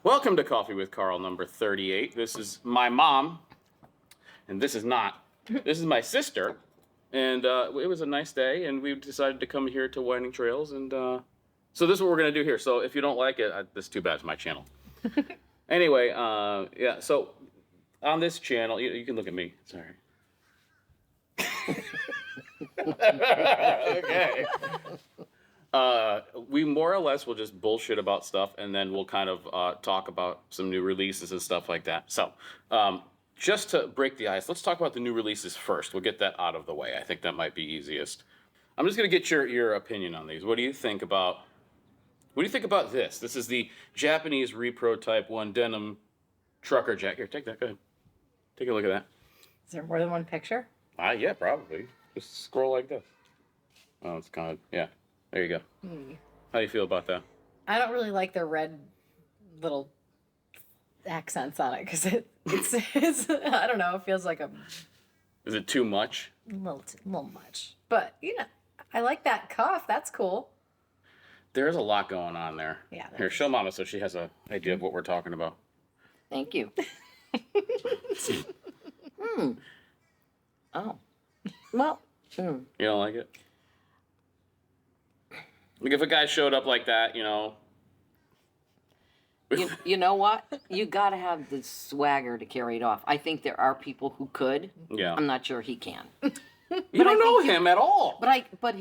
Welcome to Coffee with Carl number 38. This is my mom, and this is not. This is my sister, and it was a nice day, and we decided to come here to Winding Trails, and so this is what we're going to do here. So if you don't like it, this is too bad. It's my channel. Anyway, yeah, so on this channel, you can look at me. Sorry. Okay. We more or less will just bullshit about stuff, and then we'll kind of talk about some new releases and stuff like that. So, just to break the ice, let's talk about the new releases first. We'll get that out of the way. I think that might be easiest. I'm just gonna get your opinion on these. What do you think about this? This is the Japanese Repro Type 1 denim trucker jacket. Here, take that. Go ahead. Take a look at that. Is there more than one picture? Yeah, probably. Just scroll like this. Oh, it's kind of, yeah. There you go. How do you feel about that? I don't really like the red little accents on it because it's I don't know. It feels like Is it too much? a little much. But I like that cuff. That's cool. There's a lot going on there. Yeah. Here, show Mama so she has an idea of what we're talking about. Thank you. Oh. Well. You don't like it? Like if a guy showed up like that, You know what? You got to have the swagger to carry it off. I think there are people who could. Yeah. I'm not sure he can. You don't know him at all. But what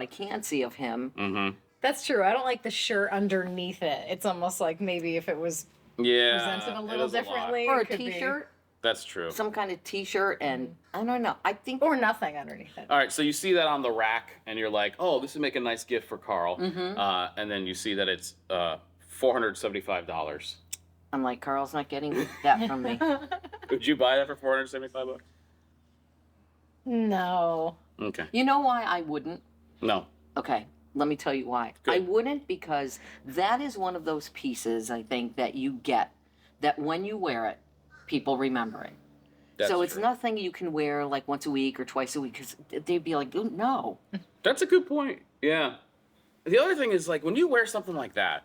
I can see of him. Mm-hmm. That's true. I don't like the shirt underneath it. It's almost like maybe if it was presented a little differently. Or a it could be- t-shirt. That's true. Some kind of t-shirt, and I don't know. I think. Or nothing underneath it. All right, so you see that on the rack, and you're like, oh, this would make a nice gift for Carl. And then you see that it's $475. I'm like, Carl's not getting that from me. Would you buy that for $475? No. Okay. You know why I wouldn't? No. Okay, let me tell you why. Good. I wouldn't because that is one of those pieces, I think, that you get that when you wear it, people remember it. That's so it's true. nothing you can wear like once a week or twice a week because they'd be like, "Ooh, no." That's a good point. Yeah. The other thing is, like, when you wear something like that,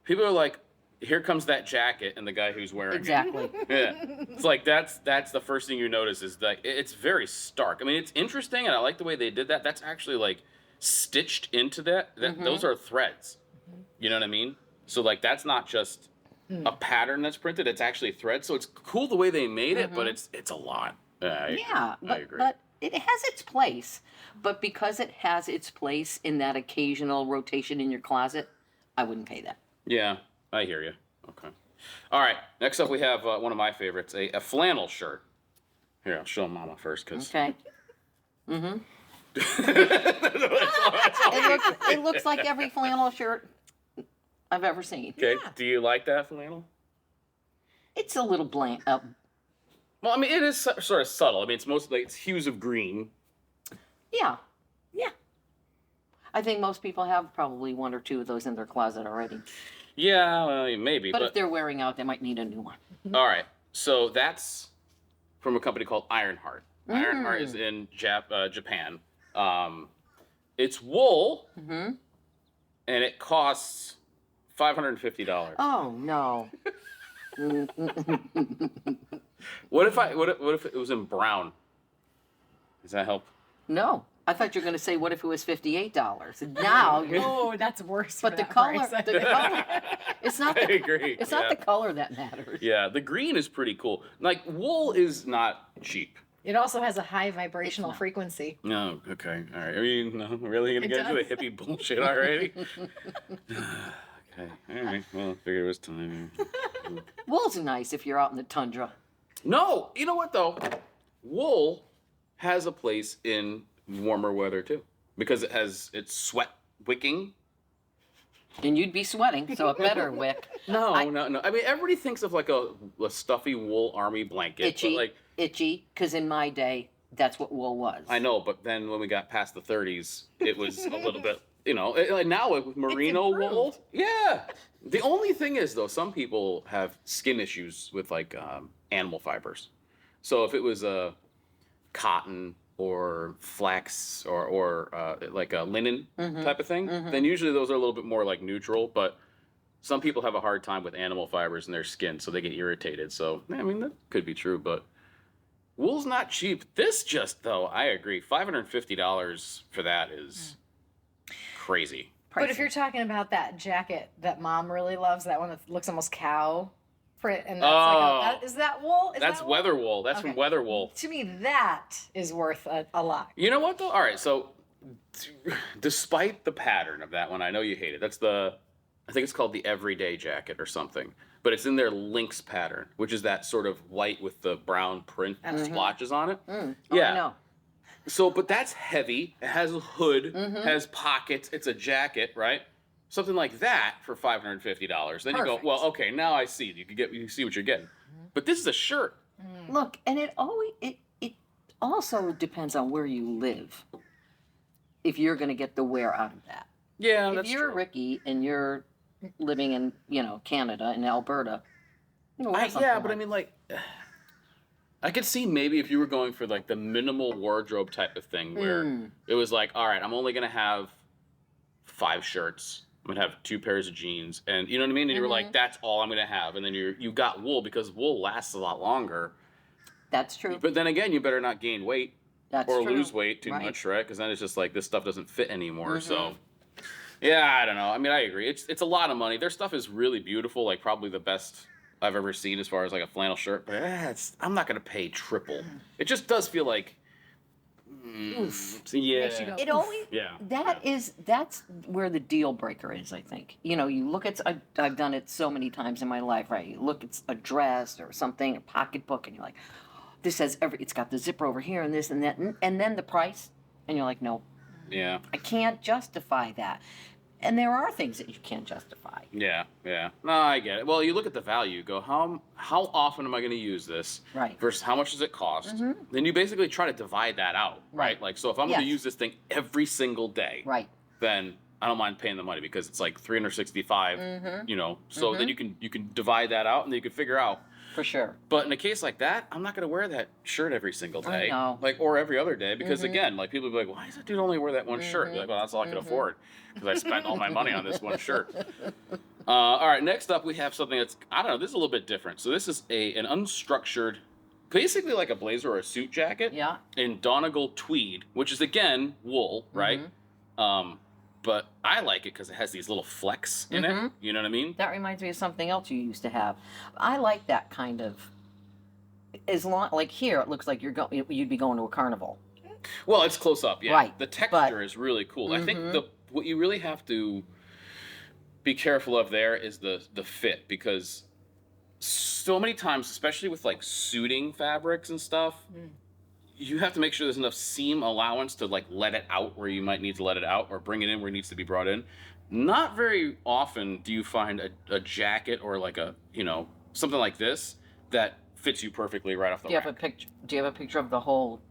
people are like, here comes that jacket and the guy who's wearing Exactly. it. Yeah. It's like, that's the first thing you notice is that it's very stark. I mean, it's interesting, and I like the way they did that. That's actually, like, stitched into that. Those are threads. You know what I mean? So, like, that's not just a pattern that's printed. It's actually thread. So it's cool the way they made it, but it's a lot. Yeah, I agree. but it has its place. But because it has its place in that occasional rotation in your closet, I wouldn't pay that. Yeah, I hear you. Okay. All right. Next up, we have one of my favorites, a flannel shirt. Here, I'll show Mama first, because. Okay. It looks like every flannel shirt I've ever seen. Okay. Yeah. Do you like that flannel? It's a little bland. Well, I mean, it is sort of subtle. I mean, it's hues of green. Yeah. I think most people have probably one or two of those in their closet already. Yeah, well, maybe. But if they're wearing out, they might need a new one. All right. So that's from a company called Ironheart. Ironheart is in Japan. It's wool, and it costs $550. Oh no. What if it was in brown? Does that help? No. I thought you were going to say, what if it was $58? Now you're. Oh, that's worse. But for the that color, price. it's not I the, agree. it's not the color that matters. Yeah, the green is pretty cool. Like, wool is not cheap. It also has a high vibrational frequency. No, okay, all right. Are you really gonna It get into the does. hippie bullshit already? Okay, all right. Well, I figured it was time. Wool's nice if you're out in the tundra. No, you know what though? Wool has a place in warmer weather too, because it's sweat wicking. And you'd be sweating, so it better wick. No. I mean, everybody thinks of like a stuffy wool army blanket. Itchy, But like, itchy, because in my day, that's what wool was. I know, but then when we got past the 30s, it was a little bit, like now with merino wool. Yeah. The only thing is, though, some people have skin issues with like animal fibers. So if it was cotton or flax or like a linen type of thing, then usually those are a little bit more like neutral. But some people have a hard time with animal fibers in their skin, so they get irritated. So, I mean, that could be true, but wool's not cheap. This just, though, I agree. $550 for that is crazy. But if you're talking about that jacket that mom really loves, that one that looks almost cow print, and that's is that wool? That's weather wool. That's from Weather Wool. To me, that is worth a lot. You know what, though? All right, so despite the pattern of that one, I know you hate it. That's I think it's called the Everyday Jacket or something. But it's in their lynx pattern, which is that sort of white with the brown print splotches on it. Oh, Yeah. I know. So, but that's heavy. It has a hood, has pockets. It's a jacket, right? Something like that for $550. Then you go, Perfect. well, okay, now I see. You see what you're getting. But this is a shirt. Look, and it also depends on where you live. If you're going to get the wear out of that. Yeah, If that's you're true. Ricky and you're living in, Canada and Alberta, wear something Yeah, but I mean, like, I could see maybe if you were going for like the minimal wardrobe type of thing where it was like, all right, I'm only gonna have 5 shirts. I'm gonna have 2 pairs of jeans, and you know what I mean. And you were like, that's all I'm gonna have, and then you got wool because wool lasts a lot longer. That's true. But then again, you better not gain weight That's or true. lose weight too Right. much, right? Because then it's just like this stuff doesn't fit anymore. So. Yeah, I don't know. I mean, I agree. It's a lot of money. Their stuff is really beautiful, like probably the best I've ever seen as far as like a flannel shirt. But I'm not gonna pay triple. It just does feel like, yeah, Makes you go, It always yeah. that's where the deal breaker is. I think you look at I've done it so many times in my life. Right, you look at a dress or something, a pocketbook, and you're like, this has it's got the zipper over here and this and that, and then the price, and you're like, no, Yeah, I can't justify that. And there are things that you can't justify. yeah. No, I get it. Well, you look at the value. Go, how often am I going to use this? Right. Versus how much does it cost? Then you basically try to divide that out, right? Right. Like, so if I'm going to Yes. use this thing every single day, Right. then I don't mind paying the money because it's like 365. So then you can divide that out and then you can figure out. For sure. But in a case like that, I'm not going to wear that shirt every single day. know. Like, or every other day. Because again, like people will be like, why does that dude only wear that one shirt? Be like, well, that's all I can afford. Because I spent all my money on this one shirt. All right, next up we have something that's, I don't know, this is a little bit different. So this is an unstructured, basically like a blazer or a suit jacket. Yeah. In Donegal tweed, which is again wool, right? But I like it because it has these little flecks in it. You know what I mean? That reminds me of something else you used to have. I like that kind of. As long like here, it looks like you'd be going to a carnival. Well, it's close up, yeah. Right, The texture is really cool. I think what you really have to be careful of there is the fit, because so many times, especially with like suiting fabrics and stuff, you have to make sure there's enough seam allowance to like let it out where you might need to let it out, or bring it in where it needs to be brought in. Not very often do you find a jacket or like a, something like this that fits you perfectly right off the Do you rack. have a picture? Do you have a picture of the whole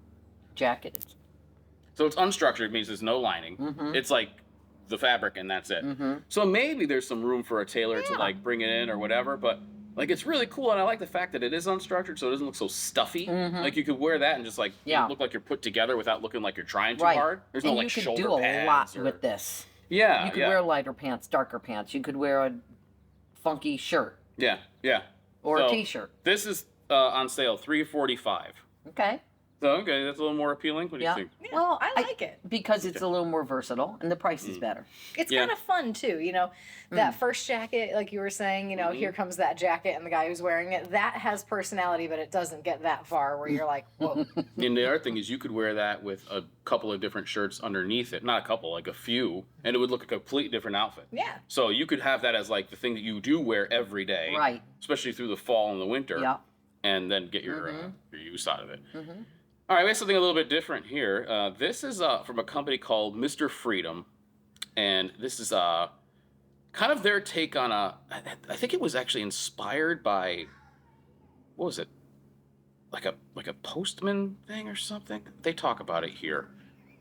jacket? So it's unstructured, means there's no lining. It's like the fabric and that's it. So maybe there's some room for a tailor to like bring it in or whatever, but like it's really cool, and I like the fact that it is unstructured, so it doesn't look so stuffy. Like you could wear that and just like look like you're put together without looking like you're trying too hard. There's no and like you could shoulder do a pads lot or- with this. Yeah, You could wear lighter pants, darker pants. You could wear a funky shirt yeah. or So, a t-shirt. This is on sale, $345. Okay. So okay, that's a little more appealing. What do you think? Well, I like it. because it's a little more versatile and the price Mm. is better. It's Yeah. kind of fun too, that first jacket, like you were saying, here comes that jacket and the guy who's wearing it. That has personality, but it doesn't get that far where you're like, whoa. And the other thing is you could wear that with a couple of different shirts underneath it. Not a couple, like a few, and it would look a completely different outfit. Yeah. So you could have that as like the thing that you do wear every day, Right. especially through the fall and the winter, Yeah. and then get your use out of it. All right, we have something a little bit different here. This is from a company called Mr. Freedom, and this is kind of their take on I think it was actually inspired by, what was it? Like a postman thing or something? They talk about it here.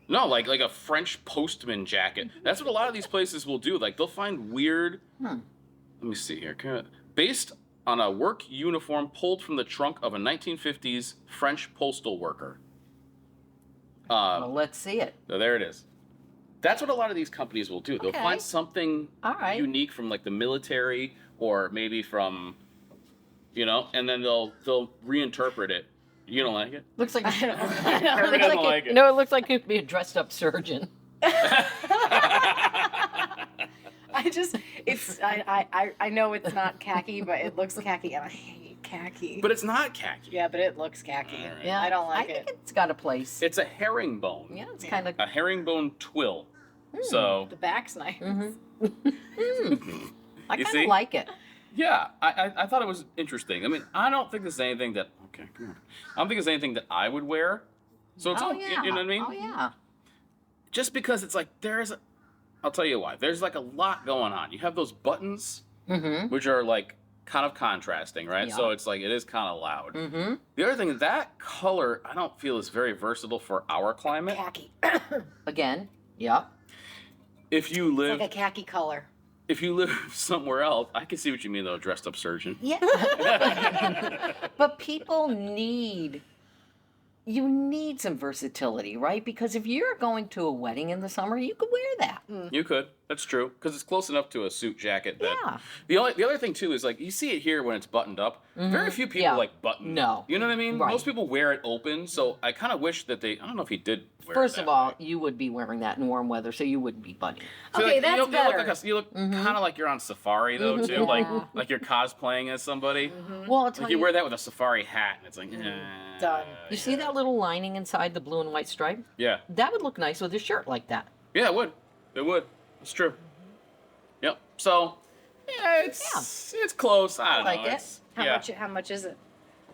No, like a French postman jacket. That's what a lot of these places will do. Like they'll find weird. Let me see here. Based on a work uniform pulled from the trunk of a 1950s French postal worker. Well, let's see it. So there it is. That's what a lot of these companies will do. They'll Okay. find something All right. unique from like the military or maybe from, and then they'll reinterpret it. You don't like it? Looks like I don't Kirby doesn't like it. No, it looks like it could be a dressed up surgeon. I know it's not khaki, but it looks khaki, and I hate khaki. But it's not khaki. Yeah, but it looks khaki. All right. Yeah, I don't like I think it. it's got a place. It's a herringbone. Yeah, it's kind of. A herringbone twill. So, The back's nice. I You kind see? of like it. yeah, I thought it was interesting. I mean, I don't think there's anything that, okay, come on. I don't think there's anything that I would wear. So it's Oh all, yeah. you know what I mean? Oh yeah. Just because it's like, I'll tell you why. There's like a lot going on. You have those buttons, Mm-hmm. which are like kind of contrasting, right? So Yeah. it's like, it is kind of loud. Mm-hmm. The other thing is that color, I don't feel is very versatile for our climate. Khaki. Again. Yep. If you It's live, like a khaki color. if you live somewhere else, I can see what you mean though, dressed up surgeon. Yeah. But people need. You need some versatility, right? Because if you're going to a wedding in the summer, you could wear that. You could. That's true. Because it's close enough to a suit jacket that. Yeah. The other thing too is like you see it here when it's buttoned up. Very few people Yeah. like button. No. You know what I mean? Right. Most people wear it open. So I kind of wish that they. I don't know if he did. Wear First it of that all, way. you would be wearing that in warm weather, so you wouldn't be bunny. So, Okay, that's you look better. you look kind of like you're on safari though too, Yeah. like you're cosplaying as somebody. Well, I'll tell Like you you. wear that with a safari hat, and it's like Done. You see that little lining inside the blue and white stripe? Yeah, That would look nice with a shirt like that. yeah, it would. It would. It's true. Yep. So, yeah, it's close. I don't like know. it. It's, How yeah. much? How much is it?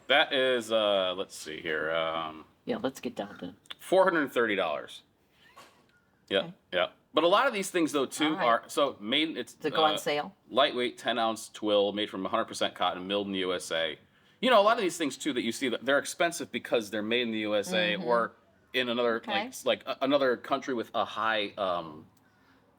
That is. Let's see here. Yeah, let's get down to. $430. Yeah, Okay. yeah. But a lot of these things though too All right. are so made. It's Does it go on sale? lightweight 10-ounce twill made from 100% cotton, milled in the USA. You know, a lot of these things too that you see, that they're expensive because they're made in the USA or in another Okay. another country with a high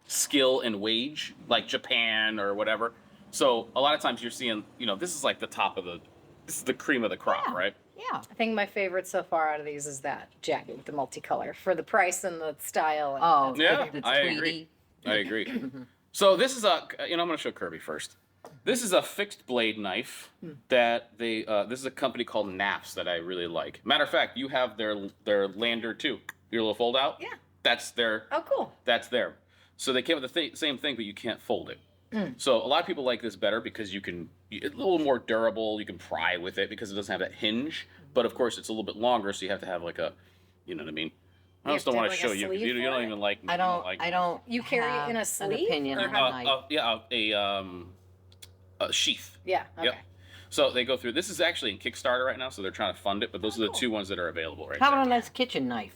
skill and wage, like Japan or whatever. So a lot of times you're seeing, this is like this is the cream of the crop, Yeah. right? Yeah. I think my favorite so far out of these is that jacket with the multicolor for the price and the style. And Oh, Yeah, it's I Tweedy. agree. I agree. So this is I'm going to show Kirby first. This is a fixed blade knife that this is a company called Knafs that I really like. Matter of fact, you have their Lander too. Your little fold out. Yeah. That's their. Oh, cool. That's there. So they came with the same thing, but you can't fold it. So a lot of people like this better because it's a little more durable. You can pry with it because it doesn't have that hinge. But of course, it's a little bit longer, so you have to have like a, you know what I mean? I You just have don't to want have, to like, show a you. sleeve You for don't it? even like. I don't. Like I don't. You carry it have in a an sleeve, opinion or on how- a knife. A sheath. Yeah. Okay. Yep. So they go through. This is actually in Kickstarter right now, so they're trying to fund it. But those are the cool. two ones that are available right How now. about a nice kitchen knife?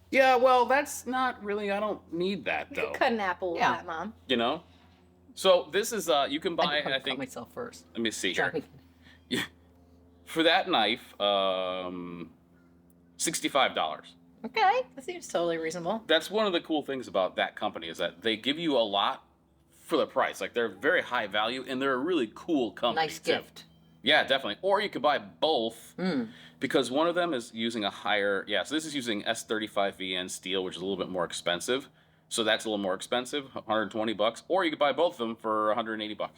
Yeah, well, that's not really. I don't need that You though. could cut an apple with Yeah. that, Mom. You know. So this is you can buy. I cut think. myself first. Let me see here. Sorry. For that knife, $65. Okay. That seems totally reasonable. That's one of the cool things about that company is that they give you a lot for the price. Like they're very high value and they're a really cool company. Nice too. gift. Yeah, definitely. Or you could buy both Mm. because one of them is using a higher. Yeah, so this is using S35VN steel, which is a little bit more expensive. So that's a little more expensive, $120. Or you could buy both of them for $180.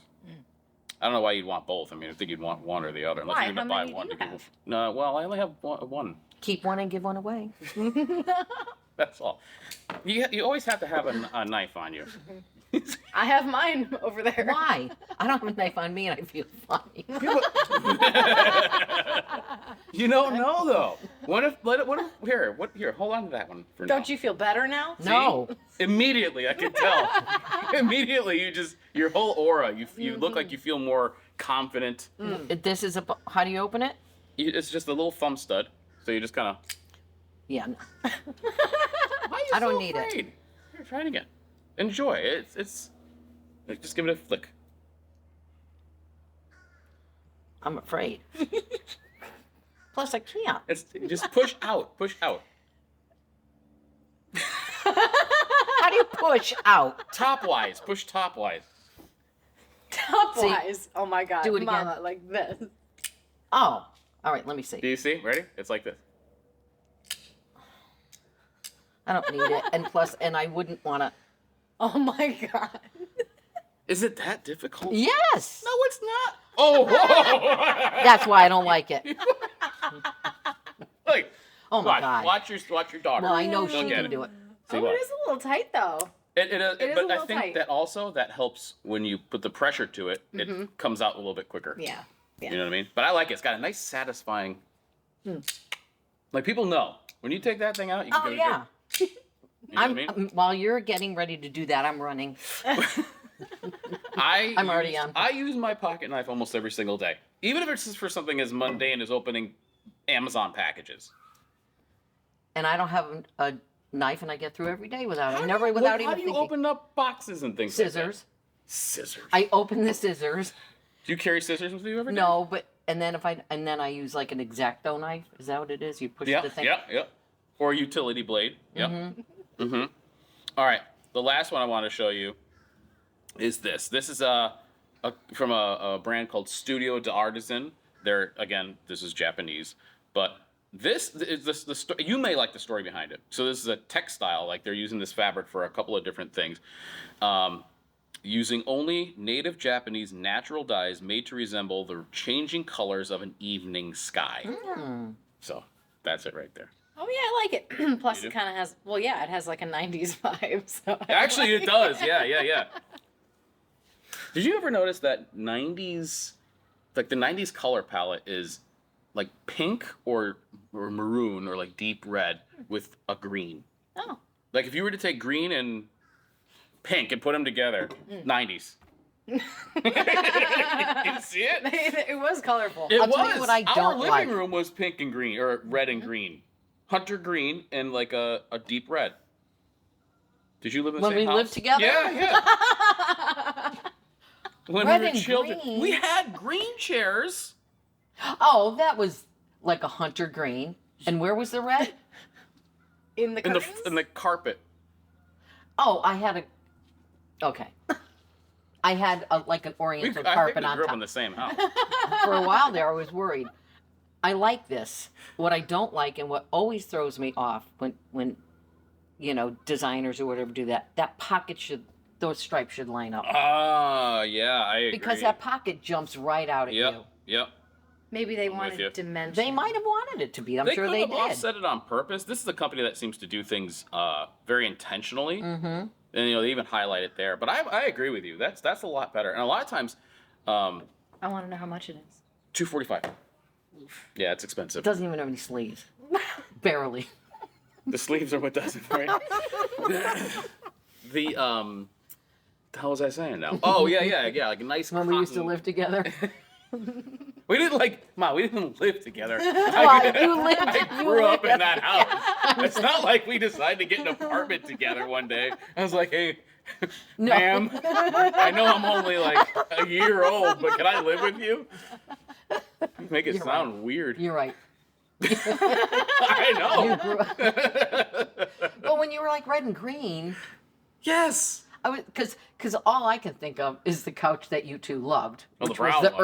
I don't know why you'd want both. I mean, I think you'd want one or the other. Unless Why? you're going to How buy many do one you to give. have? No, well, I only have one. Keep one and give one away. That's all. You always have to have a knife on you. I have mine over there. Why? I don't have a knife on me and I feel funny. You don't know though. What if here? Hold on to that one for now. Don't you feel better now? No. Immediately, I can tell. Immediately, your whole aura. You look like you feel more confident. This is how do you open it? It's just a little thumb stud. So you just kind of. Yeah. No. I don't need it. Here, try it again. Enjoy it. It's like, just give it a flick. I'm afraid. Plus, I can't. It's just push out. Push out. How do you push out? Topwise. Push topwise. Top-wise. Oh my God. Do it again. Mama, like this. Oh. All right. Let me see. Do you see? Ready? It's like this. I don't need it. And plus, I wouldn't want to. Oh my God. Is it that difficult? Yes. No, it's not. Oh, whoa. That's why I don't like it. Like, Oh my watch, God. watch your daughter. Well, I know She'll she get can it. do it. See Oh, what? it is a little tight though. It is, It is a but I little think tight. that also that helps when you put the pressure to it. It comes out a little bit quicker. Yeah. Yeah. You know what I mean? But I like it. It's got a nice, satisfying. Like people know when you take that thing out, you can Oh go yeah. to good. You know what I mean? While you're getting ready to do that, I'm running. I'm already on. I use my pocket knife almost every single day, even if it's just for something as mundane as opening Amazon packages. And I don't have a knife, and I get through every day without it. Never How without do even you thinking. open up boxes and things? Like Scissors. that? Scissors. I open the scissors. Do you carry scissors with you every day? No, but and then I use like an X-Acto knife. Is that what it is? You push Yeah, the thing. yeah. Or a utility blade. Yep. Mm-hmm. All right. The last one I want to show you is this. This is from a brand called Studio d'Artisan. This is Japanese, but this is the story. You may like the story behind it. So this is a textile. Like they're using this fabric for a couple of different things. Using only native Japanese natural dyes made to resemble the changing colors of an evening sky. So that's it right there. Oh yeah, I like it. Plus, You it do? kind of has. Well, yeah, it has like a '90s vibe. So I Actually, like it does. Yeah. Did you ever notice that 90s, like the 90s color palette is like pink or maroon or like deep red with a green? Oh, Like if you were to take green and pink and put them together, 90s. You see it? it was colorful. It I'll was. tell you what I Our don't living like. room was pink and green, or red and green. Hunter green and like a deep red. Did you live in the When same we house? lived together? Yeah. When Red we were and children, green? we had green chairs. Oh, that was like a hunter green. And where was the red? In the in curtains? the carpet. Oh, I had a. Okay. I had like an I oriental think carpet we on grew up top. in the same house. For a while there, I was worried. I like this. What I don't like, and what always throws me off when designers or whatever do that, those stripes should line up. Ah, yeah, I agree. Because that pocket jumps right out at you. Yep. Maybe they with wanted you. dimension. They might have wanted it to be. I'm They sure could they have did. offset it on purpose. This is a company that seems to do things very intentionally, Mm-hmm. and they even highlight it there. But I agree with you. That's a lot better. And a lot of times, I want to know how much it is. $245. Yeah, it's expensive. It doesn't even have any sleeves. Barely. The sleeves are what does it, right? The how was I saying now? Oh yeah, like a nice. When we used to cotton- live together. We didn't we didn't live together. Well, you lived- I you grew up lived- in that house. It's not like we decided to get an apartment together one day. I was like, hey, No. ma'am, I know I'm only like a year old, but can I live with you? You make it You're sound weird. You're right. I know. You grew up. Well, when you were like red and green, Yes. I was because all I can think of is the couch that you two loved, Oh, the which was brown the one.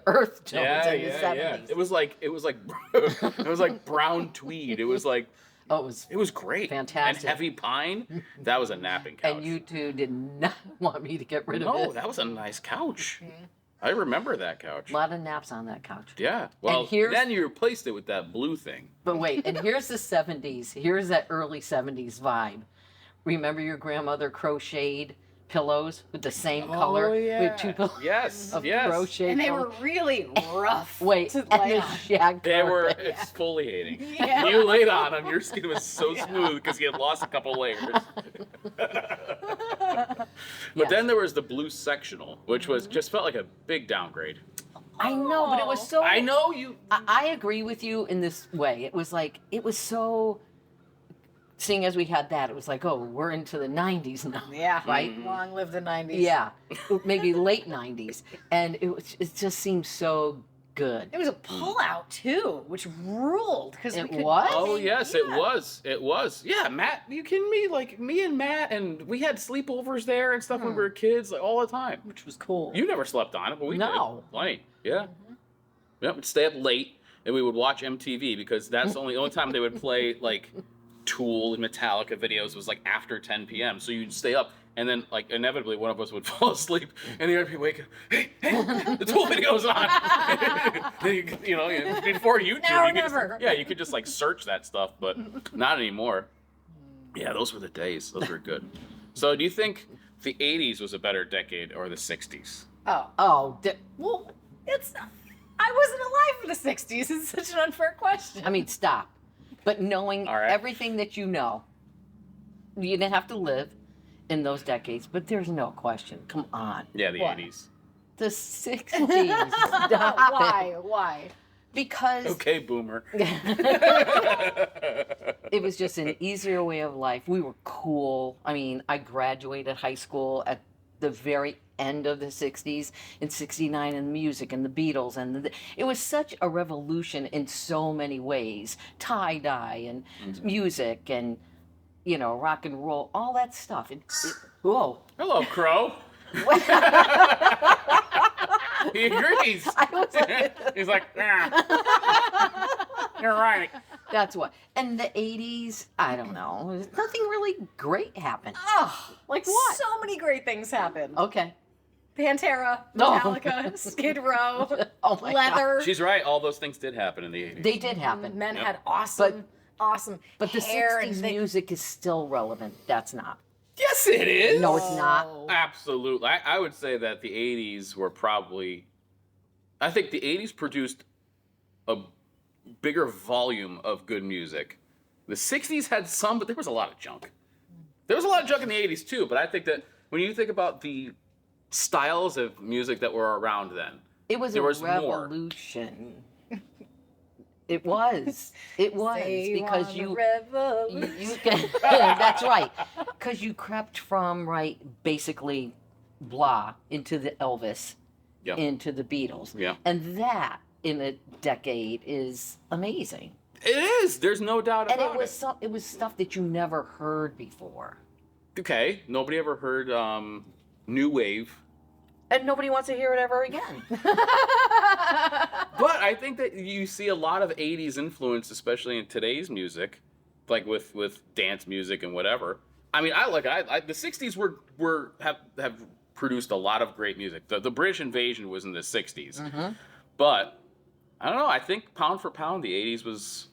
earth tones Yeah. in the 70s. It was like it was like brown tweed. It was like Oh, it was. it was great. Fantastic. And heavy pine. That was a napping couch. And you two did not want me to get rid of No, it. that was a nice couch. I remember that couch. A lot of naps on that couch. Yeah. Well, here's- then you replaced it with that blue thing. But wait, and here's the 70s. Here's that early 70s vibe. Remember your grandmother crocheted pillows with the same color? With two pillows Yes. of yes. crochet And they pillows. were really rough. Wait, to and lay the on. shag They were carpet. exfoliating. Yeah. You laid on them, your skin was so smooth because you had lost a couple layers. But Yes. then there was the blue sectional, which was just felt like a big downgrade. I know, but it was so. I know you. I agree with you in this way. It was so. Seeing as we had that, it was like, oh, we're into the 90s now. Yeah. Right? Long live the 90s. Yeah, maybe late 90s, and it just seemed so good. It was a pullout too, which ruled because It we could. was? Oh yes, it Yeah. was. It was. Yeah, Matt, you kidding me? Like me and Matt, and we had sleepovers there and stuff when we were kids, like all the time. Which was cool. You never slept on it, but we No. did. Plenty. Yeah. Yep. We'd stay up late and we would watch MTV because that's the only time they would play like Tool and Metallica videos was like after 10 p.m. So you'd stay up, and then like inevitably one of us would fall asleep, and the other people wake up, hey, the Tool video's on. Before YouTube, Now or you could never. you could just like search that stuff, but not anymore. Yeah, those were the days. Those were good. So do you think the 80s was a better decade or the 60s? Well, I wasn't alive for the 60s. It's such an unfair question. I mean, stop. But knowing All right. everything that you know, you didn't have to live in those decades, but there's no question. Come on. Yeah, the What? 80s. The 60s. Stop it. Why? Because Okay, boomer. it was just an easier way of life. We were cool. I mean, I graduated high school at the very end of the 60s in 69, and music and the Beatles, and it was such a revolution in so many ways. Tie-dye and music and, rock and roll, all that stuff. Whoa. Hello, Crow. He agrees. I was like, He's like, you're right. that's what. And the 80s, I don't know. Nothing really great happened. Oh, Like what? So many great things happened. Okay. Pantera, No. Metallica, Skid Row, Oh my God. leather. She's right. All those things did happen in the 80s. They did happen. Men Yep. had awesome But the hair 60s and they- music is still relevant. That's not. Yes, it is. No, it's not. Oh. Absolutely. I would say that the 80s were probably... I think the 80s produced a bigger volume of good music. The 60s had some, but there was a lot of junk. There was a lot of junk in the 80s too, but I think that when you think about the styles of music that were around then, It was there a was more. revolution. It was. It was Say because on you the revolution. you can, that's right. Because you crept from basically blah into the Elvis, Yep. into the Beatles, Yeah. and that in a decade is amazing. It is. There's no doubt And about it was it was stuff that you never heard before, Okay. Nobody ever heard New Wave. and nobody wants to hear it ever again. But I think that you see a lot of 80s influence, especially in today's music, like with dance music and whatever. I mean, the 60s have produced a lot of great music. The British invasion was in the 60s. Mm-hmm. But I don't know, I think pound for pound the 80s was...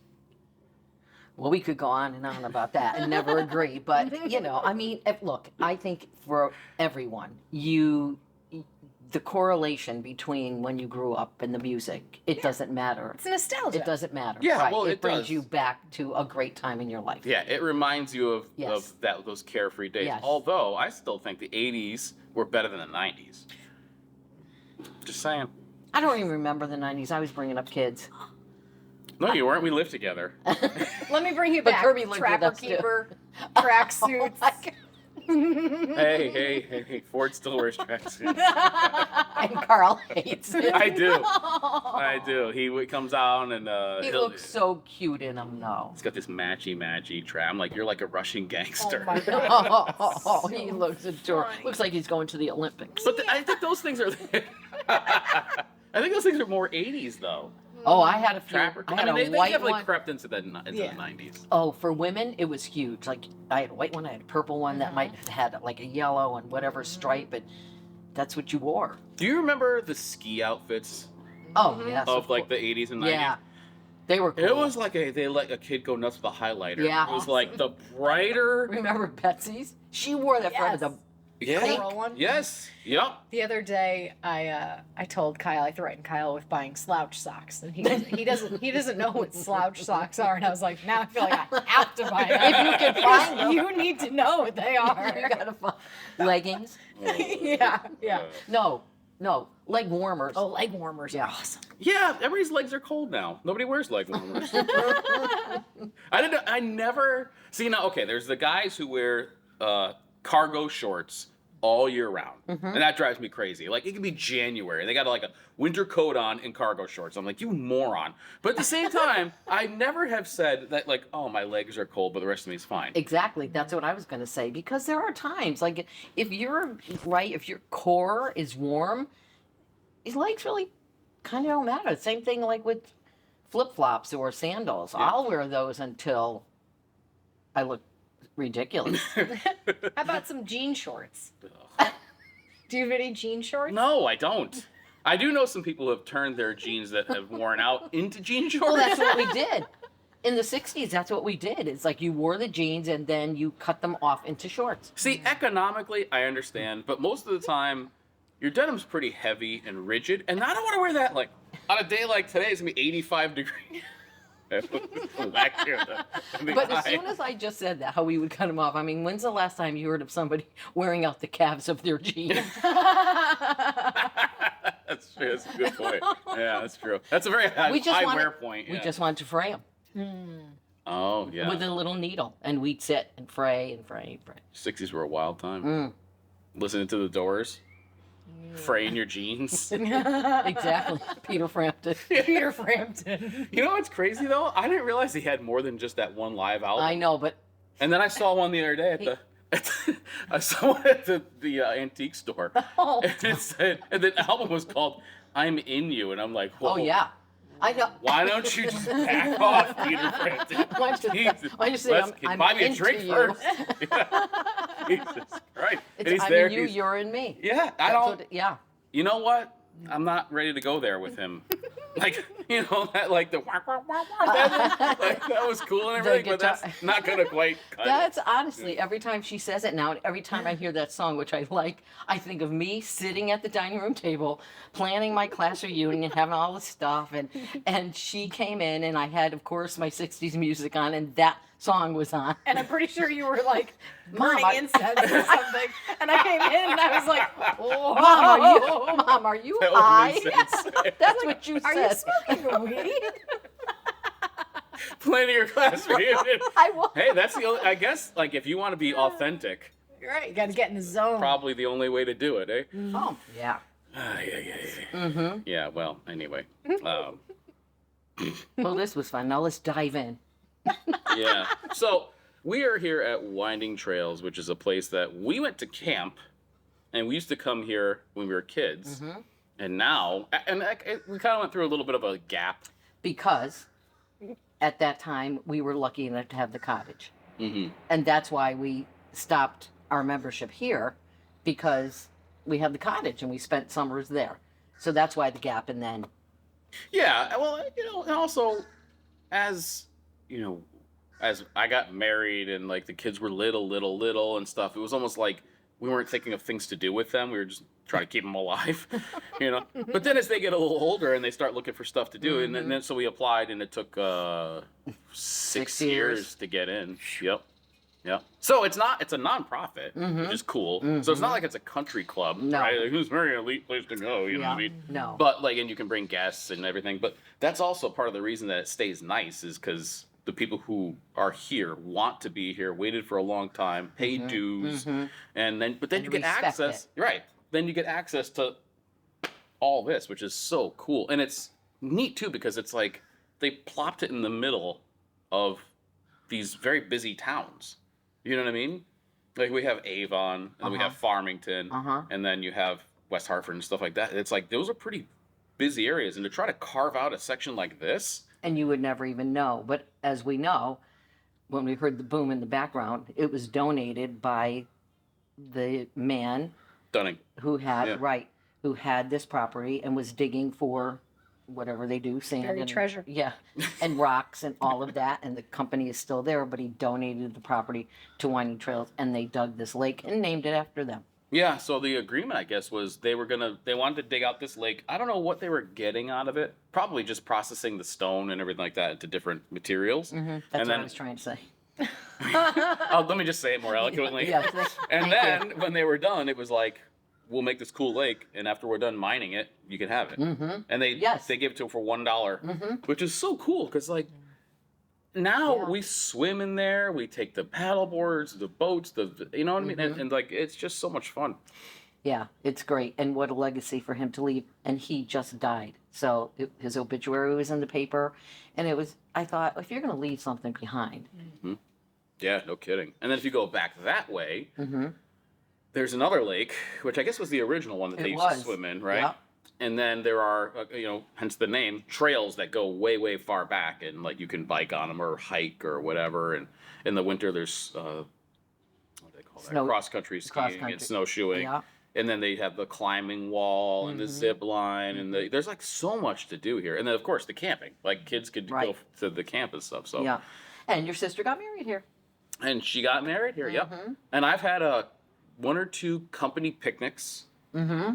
Well, we could go on and on about that and never agree, but I mean, look, I think for everyone, the correlation between when you grew up and the music, it doesn't matter. It's nostalgia. It doesn't matter. Yeah, right? well, it it brings does. you back to a great time in your life. Yeah, it reminds you of Yes. those carefree days. Yes. Although I still think the 80s were better than the 90s. Just saying. I don't even remember the 90s. I was bringing up kids. No, you weren't. We lived together. Let me bring you But back. Kirby lived with Trapper us, too. keeper, tracksuits. Oh my God. Hey, Ford still wears tracksuits. And Carl hates it. I do. He comes out and He looks so cute in them, though. he's got this matchy trap. I'm like, you're like a Russian gangster. Oh my God. Oh, he looks adorable. Looks like he's going to the Olympics. But I think those things are. I think those things are more 80s though. Oh, I had a few. Trapper. I had they a white definitely one. crept into the Yeah. 90s. Oh, for women, it was huge. Like, I had a white one, I had a purple one that might have had like a yellow and whatever stripe, but that's what you wore. Do you remember the ski outfits Oh, yes. of like the course. 80s and 90s? Yeah. They were cool. It was like they let a kid go nuts with a highlighter. Yeah. It was like the brighter. Remember Betsy's? She wore that for Yes. the. Yeah. Coral one? Yes. Yep. The other day, I told Kyle, I threatened Kyle with buying slouch socks, and he doesn't know what slouch socks are, and I was like, now I feel like I have to buy them. If you can find them. You need to know what they You are. gotta find leggings. Yeah. No, leg warmers. Oh, leg warmers Yeah. are awesome. Yeah, everybody's legs are cold now. Nobody wears leg warmers. I never see now. Okay, there's the guys who wear cargo shorts all year round, and that drives me crazy. Like it could be January, they got like a winter coat on and cargo shorts. I'm like, you moron. But at the same time, I never have said that like, oh, my legs are cold, but the rest of me is fine. Exactly. That's what I was going to say. Because there are times, like, if your core is warm, your legs really kind of don't matter. Same thing like with flip flops or sandals. Yeah. I'll wear those until I look ridiculous. How about some jean shorts? Do you have any jean shorts? No, I don't. I do know some people who have turned their jeans that have worn out into jean shorts. Well, that's what we did. In the 60s, that's what we did. It's like you wore the jeans and then you cut them off into shorts. See, economically, I understand, but most of the time, your denim's pretty heavy and rigid, and I don't want to wear that, like, on a day like today, it's going to be 85 degrees. Back here, But as soon as I just said that, how we would cut them off, I mean, when's the last time you heard of somebody wearing out the calves of their jeans? That's true. That's a good point. Yeah, that's true. That's a very high wear point. We Yeah. just wanted to fray them Oh, yeah. with a little needle, and we'd sit and fray and fray and fray. 60s were a wild time. Listening to the Doors, fraying your jeans. Exactly. Peter Frampton. Peter Frampton. You know what's crazy, though? I didn't realize he had more than just that one live album. I know, but And then I saw one the other day I saw one at the antique store. Oh. And it said, and the album was called "I'm in You," and I'm like, whoa. oh yeah, I know. Why don't you just back off, Peter Frampton? Why don't you- Jesus. why don't you say, Let's I'm buy me a into drink you. first. Jesus Christ. And he's I'm there. in you, he's- you're in me. yeah, I That's don't. what- yeah. You know what? I'm not ready to go there with him. Like, you know, that like the wah, wah, wah, wah, that was cool and The everything, but guitar- that's not gonna quite cut That's it. honestly, every time she says it now, and every time I hear that song, which I like, I think of me sitting at the dining room table, planning my class reunion, having all the stuff, and she came in, and I had, of course, my 60s music on, and that song was on. And I'm pretty sure you were like Mom, burning I- incense or something. And I came in and I was like, whoa. Mom, are you That would high? make sense. That's what you Are you said. smoking weed? Planning your class reunion. I was. Hey, that's the only, I guess, like, if you want to be authentic, Right, you got to get in the zone. probably the only way to do it, eh? Oh, yeah. Yeah, yeah, well, anyway. Well, this was fun. Now let's dive in. Yeah. So, we are here at Winding Trails, which is a place that we went to camp, and we used to come here when we were kids. And now, we kind of went through a little bit of a gap. Because at that time we were lucky enough to have the cottage, and that's why we stopped our membership here, because we had the cottage and we spent summers there. So that's why the gap. And then Yeah, well, you know, and also, as, you know, as I got married and, like, the kids were little and stuff, it was almost like we weren't thinking of things to do with them. We were just trying to keep them alive, you know? But then as they get a little older and they start looking for stuff to do, and then so we applied, and it took 6 years to get in. Yep. So it's a nonprofit, which is cool. So it's not like it's a country club, No. right? Like, it's a very elite place to go, you know what I Yeah. mean? No. But, like, and you can bring guests and everything. But that's also part of the reason that it stays nice, is because the people who are here want to be here, waited for a long time, paid dues, and then you get respect access. Right. Then you get access to all this, which is so cool. And it's neat too, because it's like they plopped it in the middle of these very busy towns. You know what I mean? Like, we have Avon, and then we have Farmington, and then you have West Hartford and stuff like that. It's like, those are pretty busy areas. And to try to carve out a section like this, and you would never even know. But as we know, when we heard the boom in the background, it was donated by the man Dunning. who had Yeah. who had this property and was digging for whatever they do, sand Buried and treasure. yeah, and rocks and all of that. And the company is still there, but he donated the property to Winding Trails, and they dug this lake and named it after them. Yeah, so the agreement, I guess, was they wanted to dig out this lake. I don't know what they were getting out of it. Probably just processing the stone and everything like that into different materials. That's And what then, I was trying to say. let me just say it more eloquently. Yes, And thank then you. when they were done, it was like, we'll make this cool lake, and after we're done mining it, you can have it. And they Yes. gave it to them for $1, which is so cool, because, like, now Yeah. we swim in there, we take the paddle boards, the boats, you know what I mean? And like, it's just so much fun. Yeah, it's great. And what a legacy for him to leave. And he just died. So his obituary was in the paper. And I thought, if you're going to leave something behind. Yeah, no kidding. And then if you go back that way, there's another lake, which I guess was the original one that It they used to was. swim in, right? Yep. And then there are, hence the name, trails that go way, way far back, and like you can bike on them or hike or whatever. And in the winter, there's what do they call that? Cross country skiing and snowshoeing. Yeah. And then they have the climbing wall and the zip line, and there's like so much to do here. And then of course the camping, like kids could go to the camp and stuff. So yeah, and your sister got married here. And she got married here. Yep. And I've had one or two company picnics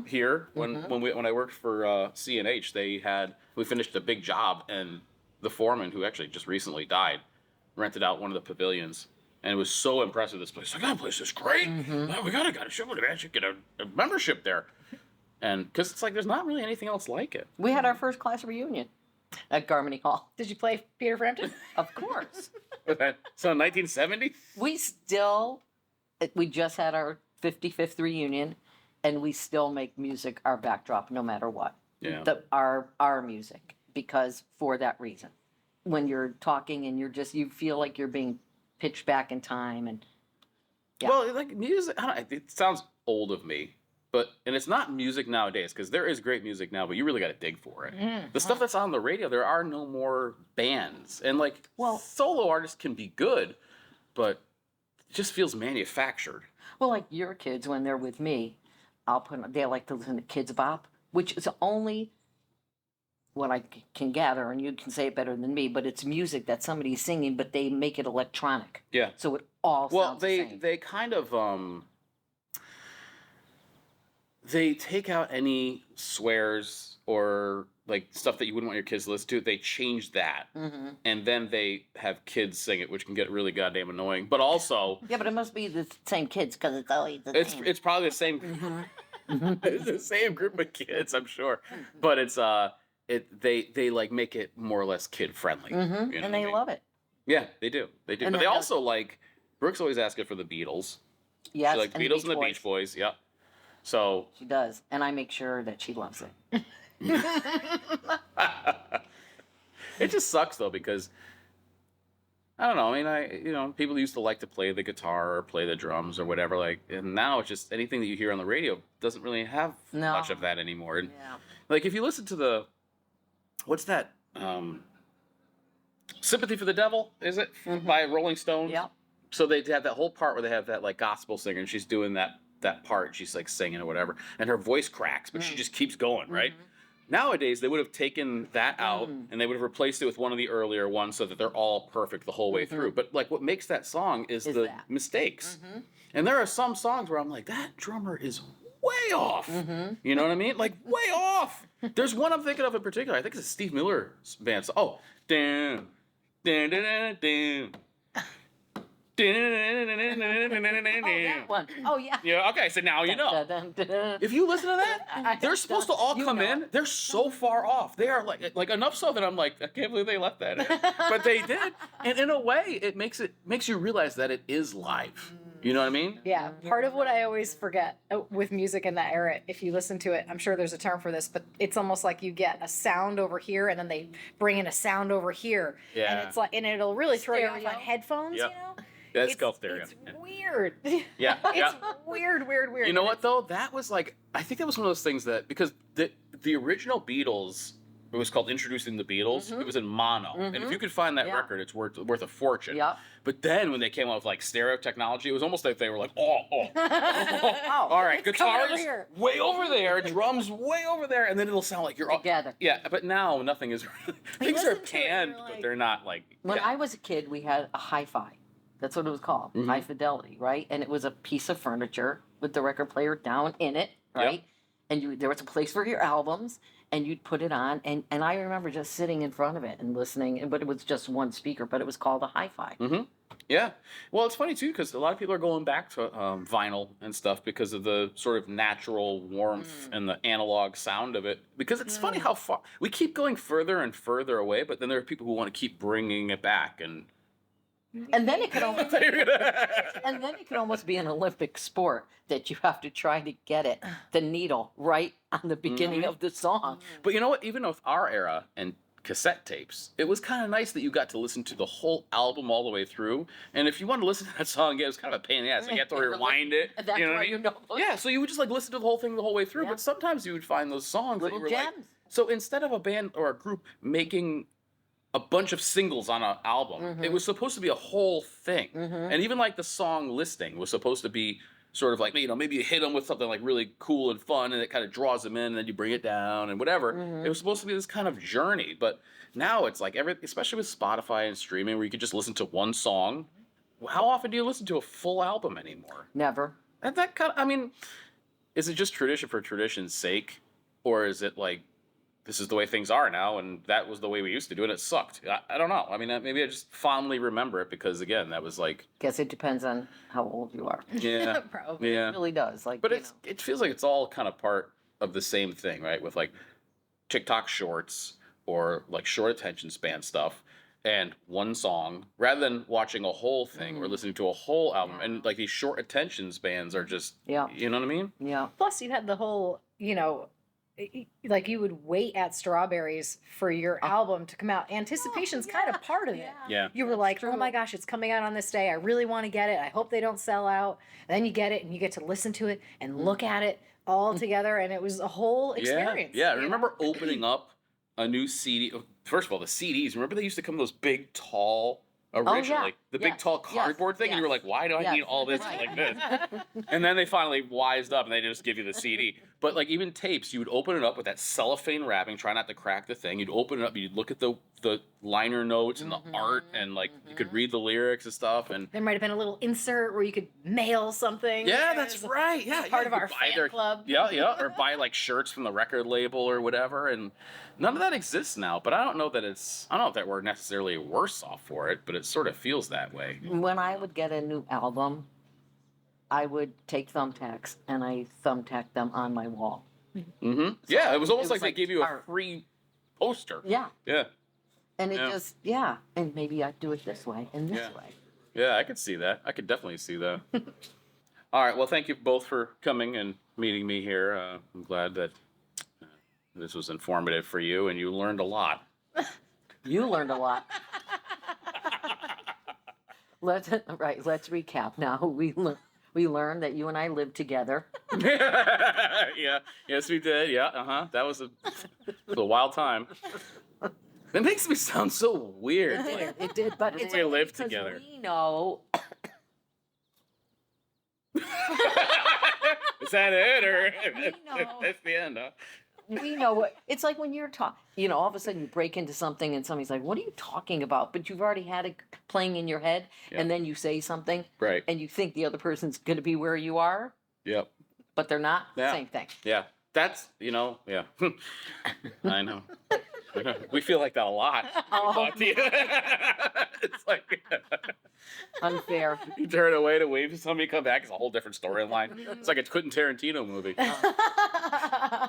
here when I worked for C&H. We finished a big job, and the foreman, who actually just recently died, rented out one of the pavilions. And it was so impressive, this place. Like, that place is great. Oh, we gotta show it. Man, should get a membership there. And because it's like there's not really anything else like it. We had our first class reunion at Garmony Hall. Did you play Peter Frampton? Of course. So 1970? We just had our 55th reunion, and we still make music our backdrop no matter what. Yeah. Our music, because for that reason. When you're talking and you feel like you're being pitched back in time, and well, like music, it sounds old of me, and it's not music nowadays, because there is great music now, but you really got to dig for it. The stuff that's on the radio, there are no more bands, and like solo artists can be good, but it just feels manufactured. Well, like your kids, when they're with me, they like to listen to Kids Bop, which is only what I can gather, and you can say it better than me, but it's music that somebody's singing, but they make it electronic. Yeah. So it all sounds the same. Well, they kind of they take out any swears or like stuff that you wouldn't want your kids to listen to. They change that, and then they have kids sing it, which can get really goddamn annoying. But also, yeah, but it must be the same kids, because it's always the same. It's probably the same. It's the same group of kids, I'm sure, but it's they like make it more or less kid friendly, and they love it. Yeah, they do. But they also like, Brooke's always asking for the Beatles. Yes, she likes the Beatles and the Beach Boys. Yep. So she does, and I make sure that she loves it. It just sucks though, because I don't know. I mean, people used to like to play the guitar or play the drums or whatever. Like, and now it's just anything that you hear on the radio doesn't really have much of that anymore. And, like, if you listen to what's that? Sympathy for the Devil, is it? By Rolling Stones? Yeah. So they have that whole part where they have that like gospel singer, and she's doing that part. She's like singing or whatever, and her voice cracks, but she just keeps going, right? Nowadays, they would have taken that out and they would have replaced it with one of the earlier ones so that they're all perfect the whole way through. But like, what makes that song is the mistakes. And there are some songs where I'm like, that drummer is way off. You know what I mean? Like, way off. There's one I'm thinking of in particular. I think it's a Steve Miller band song. Oh, damn, damn, damn, damn. That one. Oh, yeah. Yeah, okay, so now you know. If you listen to that, they're supposed to all come in. They're so far off. They are like enough so that I'm like, I can't believe they left that in. But they did. And in a way, it makes you realize that it is live. You know what I mean? Yeah. Part of what I always forget with music in that era, if you listen to it, I'm sure there's a term for this, but it's almost like you get a sound over here and then they bring in a sound over here. Yeah. And it's like, and it'll really throw you off on headphones, Yep. you know? That's called stereo. It's weird. Yeah. It's weird. You know what though? That was like, I think that was one of those things that, because the original Beatles, it was called Introducing the Beatles. It was in mono, and if you could find that record, it's worth a fortune. Yeah. But then when they came out with like stereo technology, it was almost like they were like, all right, guitars way over there, drums way over there, and then it'll sound like you're all together. Yeah, but now nothing is. Things are canned, but they're not like. When I was a kid, we had a hi-fi. That's what it was called, high fidelity, right? And it was a piece of furniture with the record player down in it, right? Yep. And there was a place for your albums, and you'd put it on. And I remember just sitting in front of it and listening, but it was just one speaker, but it was called a hi-fi. Yeah. Well, it's funny, too, because a lot of people are going back to vinyl and stuff because of the sort of natural warmth and the analog sound of it. Because it's funny how far we keep going further and further away, but then there are people who want to keep bringing it back. And then it could almost be an Olympic sport that you have to try to get it, the needle, right on the beginning of the song. But you know what? Even with our era, and cassette tapes, it was kind of nice that you got to listen to the whole album all the way through. And if you wanted to listen to that song again, it was kind of a pain in the ass. Like you have to rewind it. That's you know what why I mean? you know. Yeah, so you would just like listen to the whole thing the whole way through. Yeah. But sometimes you would find those songs that Little you were gems. like. So instead of a band or a group making a bunch of singles on an album, it was supposed to be a whole thing. And even like the song listing was supposed to be sort of like, you know, maybe you hit them with something like really cool and fun and it kind of draws them in and then you bring it down and whatever. It was supposed to be this kind of journey. But now it's like especially with Spotify and streaming where you could just listen to one song. How often do you listen to a full album anymore? Never. And that kind of, I mean, is it just tradition for tradition's sake? Or is it like, this is the way things are now, and that was the way we used to do it, and it sucked. I don't know. I mean, maybe I just fondly remember it because, again, that was like... Guess it depends on how old you are. Yeah. Probably. Yeah. It really does. Like, But you it feels like it's all kind of part of the same thing, right? With like TikTok shorts or like short attention span stuff and one song rather than watching a whole thing or listening to a whole album. And like these short attention spans are just, Yeah. you know what I mean? Yeah. Plus, you had the whole, you know, like you would wait at Strawberries for your album to come out. Anticipation's kind of part of it. Yeah. You were like, oh my gosh, it's coming out on this day. I really want to get it. I hope they don't sell out. And then you get it and you get to listen to it and look at it all together. And it was a whole experience. Yeah. I you remember know? opening up a new CD. First of all, the CDs. Remember they used to come in those big, tall. Originally, the big Yes. tall cardboard thing, and you were Yes. like, "Why do I Yes. need all this Right. like this?" And then they finally wised up, and they just give you the CD. But like even tapes, you would open it up with that cellophane wrapping, try not to crack the thing. You'd open it up, you'd look at the liner notes and the art, and like you could read the lyrics and stuff. And There might have been a little insert where you could mail something. yeah, that's right. Yeah, Part yeah, of you our could buy fan club. Yeah, or buy like shirts from the record label or whatever. And none of that exists now. But I don't know that we're necessarily worse off for it. But it sort of feels that way. When I would get a new album, I would take thumbtacks and I thumbtacked them on my wall. Mm-hmm. Yeah, it was almost it was like they like gave you a art. free poster. Yeah. Yeah. And it Yeah. just, and maybe I'd do it this way and this Yeah. way. Yeah, I could see that. I could definitely see that. All right. Well, thank you both for coming and meeting me here. I'm glad that this was informative for you and you learned a lot. You learned a lot. Let's recap now. We learned that you and I lived together. Yeah. Yes, we did. Yeah. That was a wild time. That makes me sound so weird. Like, It did, but When it's we only lived because together. we know. is that it, or know. that's the end? Huh? We know what it's like when you're talking. All of a sudden you break into something and somebody's like, "What are you talking about?" But you've already had it playing in your head, Yeah. and then you say something, Right. and you think the other person's going to be where you are, Yep. but they're not. Yeah. Same thing. Yeah. That's yeah. I know. We feel like that a lot. Oh. It's like Unfair. you turn away to wave to somebody, come back, it's a whole different storyline. It's like a Quentin Tarantino movie.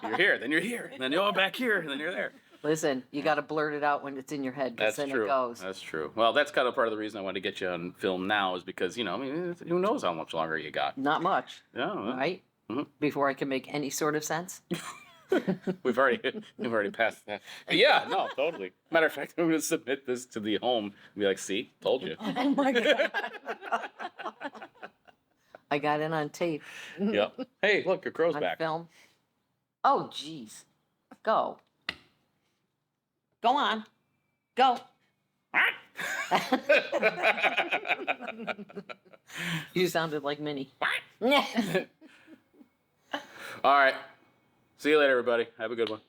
You're here, then you're here, and then you're back here, and then you're there. Listen, you got to blurt it out when it's in your head, because That's then true. it goes. That's true. Well, that's kind of part of the reason I wanted to get you on film now is because, I mean, who knows how much longer you got. Not much, Yeah, well, right? Mhm. Before I can make any sort of sense. we've already passed that. But yeah, no, totally. Matter of fact, I'm going to submit this to the home and be like, see, told you. Oh my God. I got it on tape, Yep. Hey, look, your crow's on back. film. Oh, jeez. Go. Go on. Go. You sounded like Minnie. All right. See you later, everybody. Have a good one.